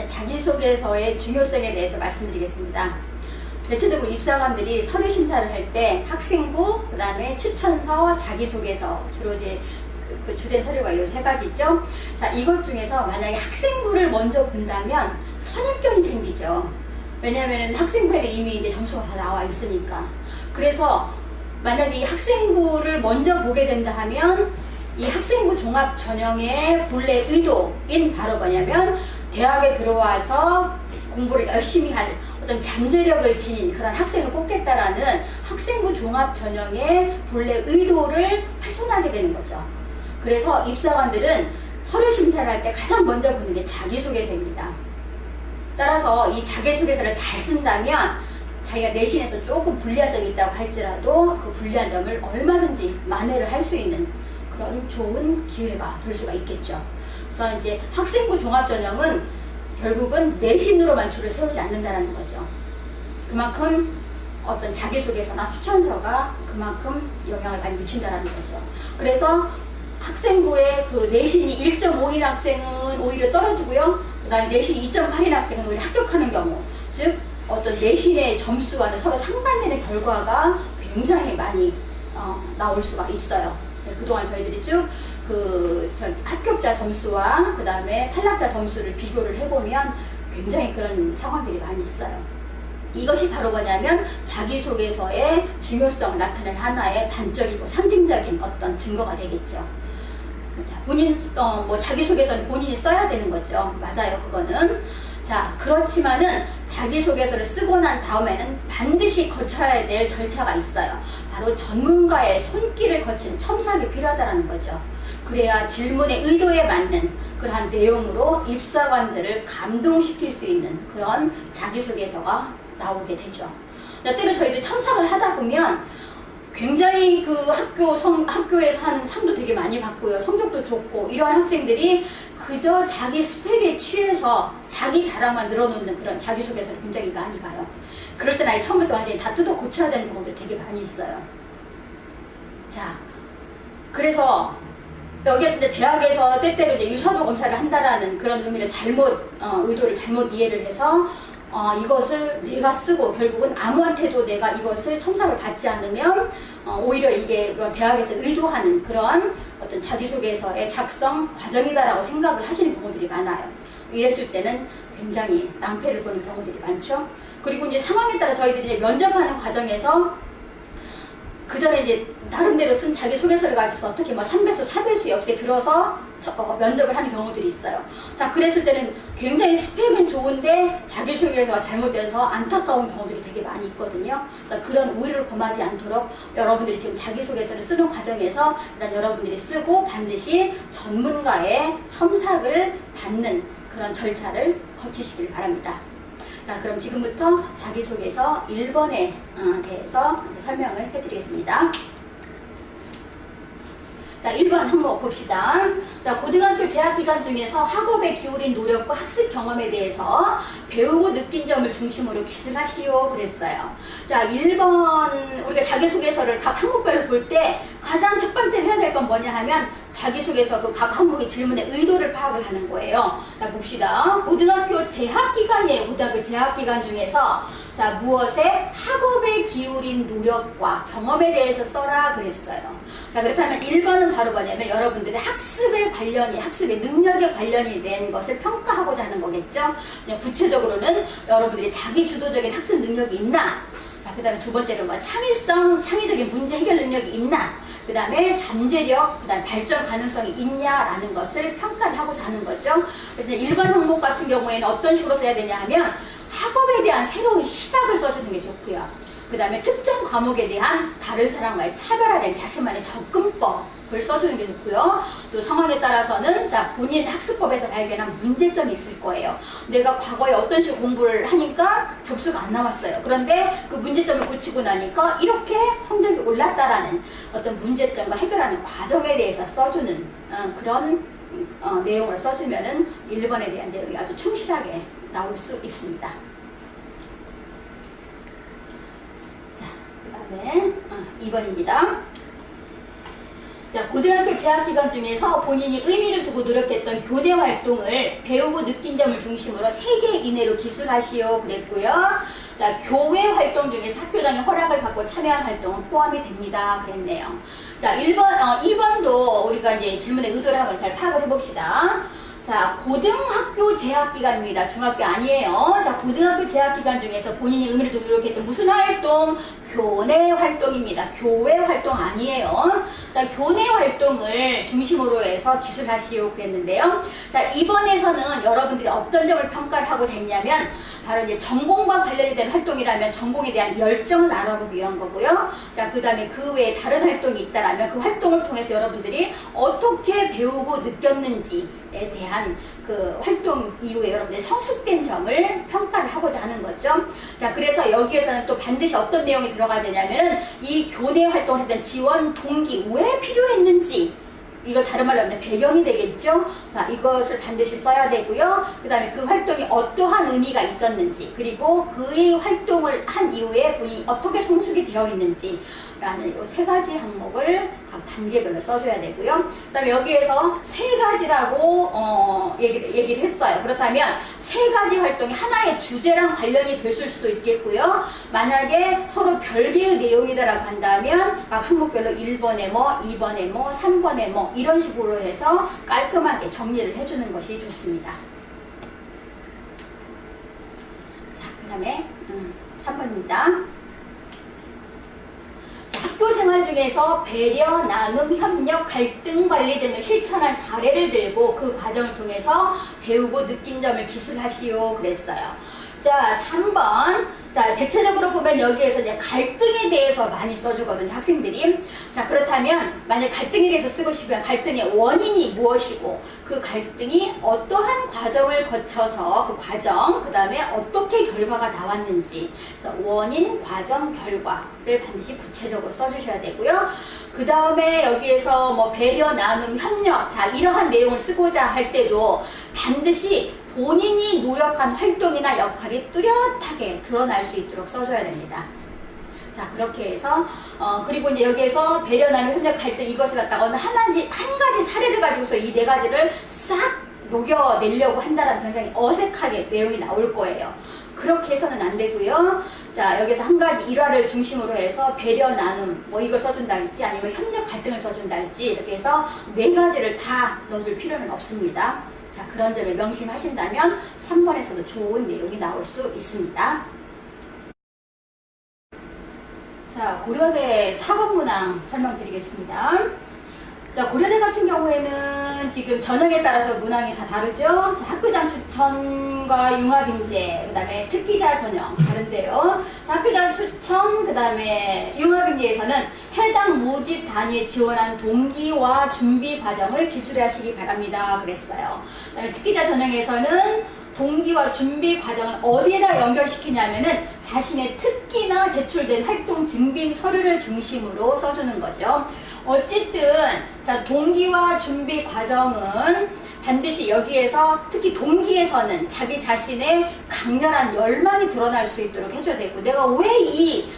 자기소개서의 중요성에 대해서 말씀드리겠습니다. 대체적으로 입사관들이 서류 심사를 할 때 학생부, 그 다음에 추천서, 자기소개서, 주로 이제 그 주된 서류가 이 세 가지죠. 자, 이것 중에서 만약에 학생부를 먼저 본다면 선입견이 생기죠. 왜냐하면 학생부에 이미 이제 점수가 다 나와 있으니까. 그래서 만약에 이 학생부를 먼저 보게 된다 하면 이 학생부 종합 전형의 본래 의도인 바로 뭐냐면 대학에 들어와서 공부를 열심히 할 어떤 잠재력을 지닌 그런 학생을 뽑겠다라는 학생부 종합 전형의 본래 의도를 훼손하게 되는 거죠. 그래서 입사관들은 서류 심사를 할 때 가장 먼저 보는 게 자기소개서입니다. 따라서 이 자기소개서를 잘 쓴다면 자기가 내신에서 조금 불리한 점이 있다고 할지라도 그 불리한 점을 얼마든지 만회를 할 수 있는 그런 좋은 기회가 될 수가 있겠죠. 그래서 이제 학생부 종합전형은 결국은 내신으로만 줄을 세우지 않는다는 거죠. 그만큼 어떤 자기소개서나 추천서가 그만큼 영향을 많이 미친다는 거죠. 그래서 학생부의 그 내신이 1.5인 학생은 오히려 떨어지고요. 그 다음에 내신이 2.8인 학생은 오히려 합격하는 경우, 즉 어떤 내신의 점수와는 서로 상반되는 결과가 굉장히 많이 나올 수가 있어요. 그동안 저희들이 쭉 합격자 점수와 그 다음에 탈락자 점수를 비교를 해보면 굉장히 그런 상황들이 많이 있어요. 이것이 바로 뭐냐면 자기소개서의 중요성을 나타내는 하나의 단적이고 상징적인 어떤 증거가 되겠죠. 본인 자기소개서는 본인이 써야 되는 거죠. 맞아요, 그거는. 자, 그렇지만은 자기소개서를 쓰고 난 다음에는 반드시 거쳐야 될 절차가 있어요. 바로 전문가의 손길을 거치는 첨삭이 필요하다는 거죠. 그래야 질문의 의도에 맞는 그러한 내용으로 입사관들을 감동시킬 수 있는 그런 자기소개서가 나오게 되죠. 때로 저희들 첨삭을 하다 보면 굉장히 그 학교에서 하는 상도 되게 많이 받고요. 성적도 좋고 이러한 학생들이 그저 자기 스펙에 취해서 자기 자랑만 늘어놓는 그런 자기소개서를 굉장히 많이 봐요. 그럴 땐 아예 처음부터 완전히 다 뜯어 고쳐야 되는 경우도 되게 많이 있어요. 자, 그래서 여기에서 이제 대학에서 때때로 이제 유사도 검사를 한다라는 그런 의미를 의도를 잘못 이해를 해서 이것을 내가 쓰고 결국은 아무한테도 내가 이것을 첨삭을 받지 않으면 오히려 이게 대학에서 의도하는 그런 어떤 자기소개서의 작성 과정이다라고 생각을 하시는 경우들이 많아요. 이랬을 때는 굉장히 낭패를 보는 경우들이 많죠. 그리고 이제 상황에 따라 저희들이 이제 면접하는 과정에서 그 전에 이제 나름대로 쓴 자기소개서를 가지고 어떻게 3배수, 4배수에 어떻게 들어서 면접을 하는 경우들이 있어요. 자, 그랬을 때는 굉장히 스펙은 좋은데 자기소개서가 잘못돼서 안타까운 경우들이 되게 많이 있거든요. 그래서 그런 오해를 범하지 않도록 여러분들이 지금 자기소개서를 쓰는 과정에서 일단 여러분들이 쓰고 반드시 전문가의 첨삭을 받는 그런 절차를 거치시길 바랍니다. 자, 그럼 지금부터 자기소개서 1번에 대해서 설명을 해드리겠습니다. 자, 1번 한번 봅시다. 자, 고등학교 재학기간 중에서 학업에 기울인 노력과 학습 경험에 대해서 배우고 느낀 점을 중심으로 기술하시오 그랬어요. 자, 1번 우리가 자기소개서를 각 항목별로 볼 때 가장 첫 번째로 해야 될 건 뭐냐 하면 자기소개서 그 각 항목의 질문의 의도를 파악을 하는 거예요. 자, 봅시다. 고등학교 재학기간이에요. 고등학교 재학기간 중에서 자, 무엇에 학업에 기울인 노력과 경험에 대해서 써라 그랬어요. 자, 그렇다면 1번은 바로 뭐냐면 여러분들의 학습의 능력에 관련이 된 것을 평가하고자 하는 거겠죠. 그냥 구체적으로는 여러분들이 자기 주도적인 학습 능력이 있나? 자, 그 다음에 두 번째로 창의적인 문제 해결 능력이 있나? 그 다음에 잠재력, 그 다음에 발전 가능성이 있냐라는 것을 평가를 하고자 하는 거죠. 그래서 1번 항목 같은 경우에는 어떤 식으로 써야 되냐 하면 학업에 대한 새로운 시각을 써주는 게 좋고요. 그 다음에 특정 과목에 대한 다른 사람과의 차별화된 자신만의 접근법을 써주는 게 좋고요. 또 상황에 따라서는 자, 본인 학습법에서 발견한 문제점이 있을 거예요. 내가 과거에 어떤 식으로 공부를 하니까 점수가 안 나왔어요. 그런데 그 문제점을 고치고 나니까 이렇게 성적이 올랐다라는 어떤 문제점과 해결하는 과정에 대해서 써주는 그런 내용을 써주면은 1번에 대한 내용이 아주 충실하게 나올 수 있습니다. 자, 그 다음에 2번입니다. 자, 고등학교 재학 기간 중에서 본인이 의미를 두고 노력했던 교내 활동을 배우고 느낀 점을 중심으로 3개 이내로 기술하시오 그랬고요. 자, 교회 활동 중에서 학교장의 허락을 받고 참여한 활동은 포함이 됩니다. 그랬네요. 자, 2번도 우리가 이제 질문의 의도를 한번 잘 파악을 해봅시다. 자, 고등학교 재학기간입니다. 중학교 아니에요. 자, 고등학교 재학기간 중에서 본인이 의미를 두고 노력했던 무슨 활동? 교내 활동입니다. 교회 활동 아니에요. 자, 교내 활동을 중심으로 해서 기술하시오 그랬는데요. 자, 이번에서는 여러분들이 어떤 점을 평가를 하고 됐냐면 바로 이제 전공과 관련이 된 활동이라면 전공에 대한 열정을 알아보기 위한 거고요. 자, 그 다음에 그 외에 다른 활동이 있다라면 그 활동을 통해서 여러분들이 어떻게 배우고 느꼈는지에 대한 그 활동 이후에 여러분들의 성숙된 점을 평가를 하고자 하는 거죠. 자, 그래서 여기에서는 또 반드시 어떤 내용이 들어가야 되냐면은 이 교내 활동을 했던 지원 동기 왜 필요했는지 이거 다른 말로 하면 배경이 되겠죠. 자, 이것을 반드시 써야 되고요. 그 다음에 그 활동이 어떠한 의미가 있었는지 그리고 그의 활동을 한 이후에 본인이 어떻게 성숙이 되어 있는지 라는 이 3가지 항목을 각 단계별로 써줘야 되고요. 그 다음에 여기에서 3가지라고 얘기를 했어요. 그렇다면 3가지 활동이 하나의 주제랑 관련이 됐을 수도 있겠고요. 만약에 서로 별개의 내용이다라고 한다면 각 항목별로 1번에 뭐, 2번에 뭐, 3번에 뭐 이런 식으로 해서 깔끔하게 정리를 해주는 것이 좋습니다. 자, 그 다음에 3번입니다. 학교 생활 중에서 배려, 나눔, 협력, 갈등 관리 등을 실천한 사례를 들고 그 과정을 통해서 배우고 느낀 점을 기술하시오 그랬어요. 자, 3번. 자, 대체적으로 보면 여기에서 이제 갈등에 대해서 많이 써주거든요, 학생들이. 자, 그렇다면 만약 갈등에 대해서 쓰고 싶으면 갈등의 원인이 무엇이고 그 갈등이 어떠한 과정을 거쳐서 그 과정, 그 다음에 어떻게 결과가 나왔는지 그래서 원인, 과정, 결과를 반드시 구체적으로 써주셔야 되고요. 그 다음에 여기에서 뭐 배려, 나눔, 협력 자, 이러한 내용을 쓰고자 할 때도 반드시 본인이 노력한 활동이나 역할이 뚜렷하게 드러날 수 있도록 써줘야 됩니다. 자, 그렇게 해서 그리고 이제 여기에서 배려, 나눔, 협력, 갈등 이것을 갖다가 한 가지 사례를 가지고서 이 4가지를 싹 녹여내려고 한다는 굉장히 어색하게 내용이 나올 거예요. 그렇게 해서는 안 되고요. 자, 여기서 한 가지 일화를 중심으로 해서 배려, 나눔 뭐 이걸 써준다 할지 아니면 협력, 갈등을 써준다 할지 이렇게 해서 4가지를 다 넣어줄 필요는 없습니다. 자, 그런 점에 명심하신다면 3번에서도 좋은 내용이 나올 수 있습니다. 자, 고려대 4번 문항 설명드리겠습니다. 자, 고려대 같은 경우에는 지금 전형에 따라서 문항이 다 다르죠. 자, 학교장 추천과 융합인재, 그 다음에 특기자 전형 다른데요. 자, 학교장 추천, 그 다음에 융합인재에서는 해당 모집 단위에 지원한 동기와 준비 과정을 기술하시기 바랍니다. 그랬어요. 그 다음에 특기자 전형에서는 동기와 준비 과정을 어디에다 연결시키냐면은 자신의 특기나 제출된 활동 증빙 서류를 중심으로 써주는 거죠. 어쨌든 자, 동기와 준비 과정은 반드시 여기에서 특히 동기에서는 자기 자신의 강렬한 열망이 드러날 수 있도록 해줘야 되고 내가 왜 이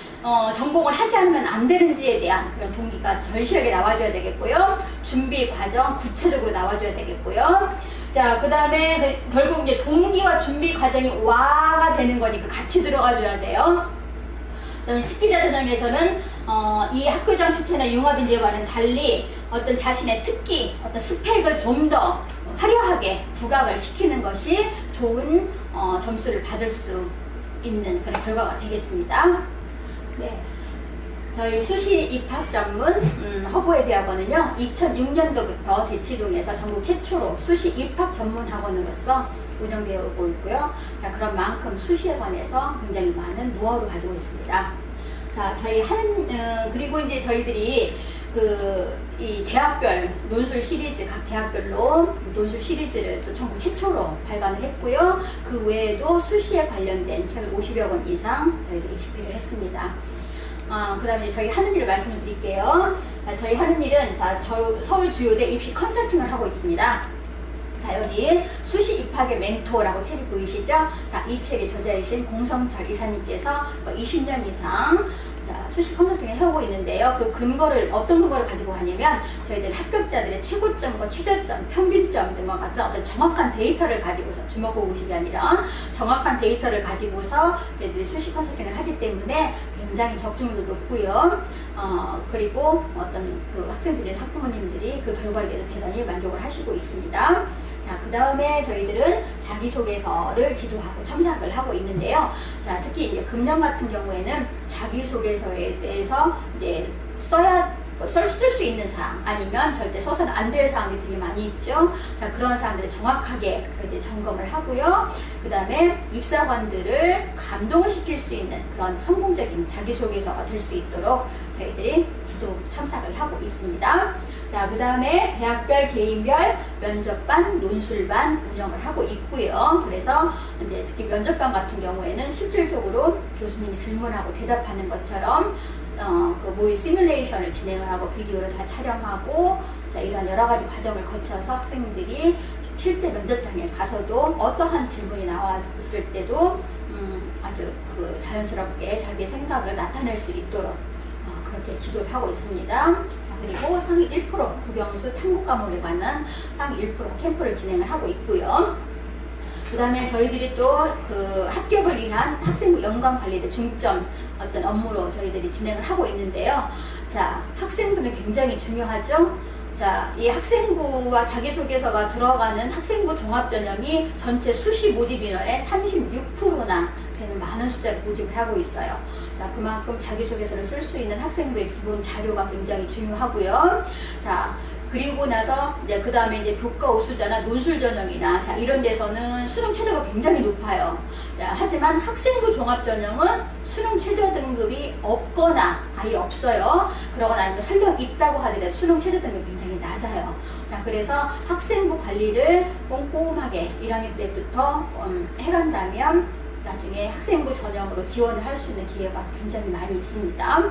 전공을 하지 않으면 안 되는지에 대한 그런 동기가 절실하게 나와줘야 되겠고요. 준비 과정 구체적으로 나와줘야 되겠고요. 자, 그 다음에 결국 이제 동기와 준비 과정이 와가 되는 거니까 같이 들어가줘야 돼요. 그다음에 특기자 전형에서는 이 학교장 추천이나 융합인재와는 달리 어떤 자신의 특기, 어떤 스펙을 좀 더 화려하게 부각을 시키는 것이 좋은 점수를 받을 수 있는 그런 결과가 되겠습니다. 네. 저희 수시 입학 전문 허브의 대학원은요 2006년도부터 대치동에서 전국 최초로 수시 입학 전문 학원으로서 운영되어 오고 있고요. 자, 그런 만큼 수시에 관해서 굉장히 많은 노하우를 가지고 있습니다. 자, 저희 그리고 이제 저희들이 이 대학별 논술 시리즈, 각 대학별로 논술 시리즈를 또 전국 최초로 발간을 했고요. 그 외에도 수시에 관련된 책을 50여 권 이상 저희들이 집필을 했습니다. 그 다음에 저희 하는 일을 말씀을 드릴게요. 저희 하는 일은 서울 주요대 입시 컨설팅을 하고 있습니다. 자, 여기 수시 입학의 멘토라고 책이 보이시죠? 자, 이 책의 저자이신 공성철 이사님께서 20년 이상 자, 수시 컨설팅을 해오고 있는데요. 그 근거를 어떤 근거를 가지고 하냐면 저희들 합격자들의 최고점과 최저점, 평균점 등과 같은 어떤 정확한 데이터를 가지고서 주먹구구식이 아니라 정확한 데이터를 가지고서 저희들이 수시 컨설팅을 하기 때문에 굉장히 적중률도 높고요. 그리고 어떤 그 학생들이나 학부모님들이 그 결과에 대해서 대단히 만족을 하시고 있습니다. 자, 그 다음에 저희들은 자기소개서를 지도하고 첨삭을 하고 있는데요. 자, 특히 이제 금년 같은 경우에는 자기소개서에 대해서 이제 쓸 수 있는 사항 아니면 절대 써서는 안 될 사항들이 되게 많이 있죠. 자, 그런 사항들을 정확하게 저희들이 점검을 하고요. 그 다음에 입사관들을 감동을 시킬 수 있는 그런 성공적인 자기소개서가 될 수 있도록 저희들이 지도 첨삭을 하고 있습니다. 자, 그 다음에 대학별, 개인별 면접반, 논술반 운영을 하고 있고요. 그래서 이제 특히 면접반 같은 경우에는 실질적으로 교수님이 질문하고 대답하는 것처럼 그 모의 시뮬레이션을 진행을 하고 비디오를 다 촬영하고 자, 이런 여러 가지 과정을 거쳐서 학생들이 실제 면접장에 가서도 어떠한 질문이 나왔을 때도 아주 그 자연스럽게 자기 생각을 나타낼 수 있도록 그렇게 지도를 하고 있습니다. 그리고 상위 1% 국영수 탐구 과목에 관한 상위 1% 캠프를 진행을 하고 있고요. 그 다음에 저희들이 또 그 합격을 위한 학생부 연관 관리대 중점 어떤 업무로 저희들이 진행을 하고 있는데요. 자, 학생부는 굉장히 중요하죠. 자, 이 학생부와 자기소개서가 들어가는 학생부 종합전형이 전체 수시 모집 인원의 36%나 되는 많은 숫자를 모집을 하고 있어요. 자, 그만큼 자기소개서를 쓸 수 있는 학생부의 기본 자료가 굉장히 중요하고요. 자, 그리고 나서 이제 그 다음에 이제 교과 우수자나 논술 전형이나 자, 이런 데서는 수능 최저가 굉장히 높아요. 자, 하지만 학생부 종합 전형은 수능 최저 등급이 없거나 아예 없어요. 그러거나 아니면 설령 있다고 하더라도 수능 최저 등급이 굉장히 낮아요. 자, 그래서 학생부 관리를 꼼꼼하게 1학년 때부터 해간다면 나중에 학생부 전형으로 지원을 할 수 있는 기회가 굉장히 많이 있습니다.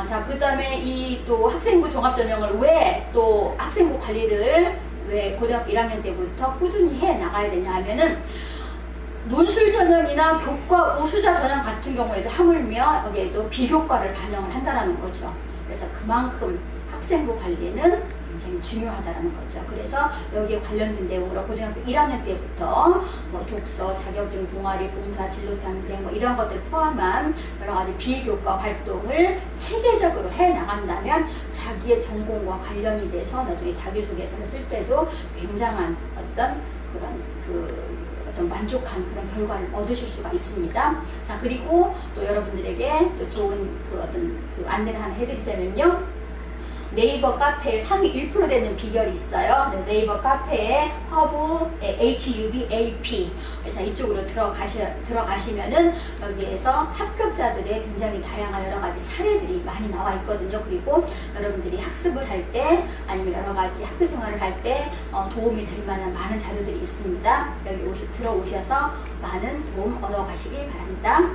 자, 그 다음에 이 또 학생부 종합전형을 왜 또 학생부 관리를 왜 고등학교 1학년 때부터 꾸준히 해 나가야 되냐 하면은 논술 전형이나 교과 우수자 전형 같은 경우에도 하물며 여기에도 비교과를 반영을 한다는 거죠. 그래서 그만큼 학생부 관리는 굉장히 중요하다는 거죠. 그래서 여기에 관련된 내용으로 고등학교 1학년 때부터 뭐 독서, 자격증, 동아리, 봉사, 진로 탐색 뭐 이런 것들을 포함한 여러 가지 비교과 활동을 체계적으로 해 나간다면 자기의 전공과 관련이 돼서 나중에 자기소개서를 쓸 때도 굉장한 어떤 어떤 만족한 그런 결과를 얻으실 수가 있습니다. 자, 그리고 또 여러분들에게 또 좋은 안내를 하나 해드리자면요. 네이버 카페에 상위 1% 되는 비결이 있어요. 네이버 카페에 허브 HUBAP 그래서 이쪽으로 들어가시면은 여기에서 합격자들의 굉장히 다양한 여러 가지 사례들이 많이 나와 있거든요. 그리고 여러분들이 학습을 할 때 아니면 여러 가지 학교 생활을 할 때 도움이 될 만한 많은 자료들이 있습니다. 여기 들어오셔서 많은 도움 얻어 가시기 바랍니다.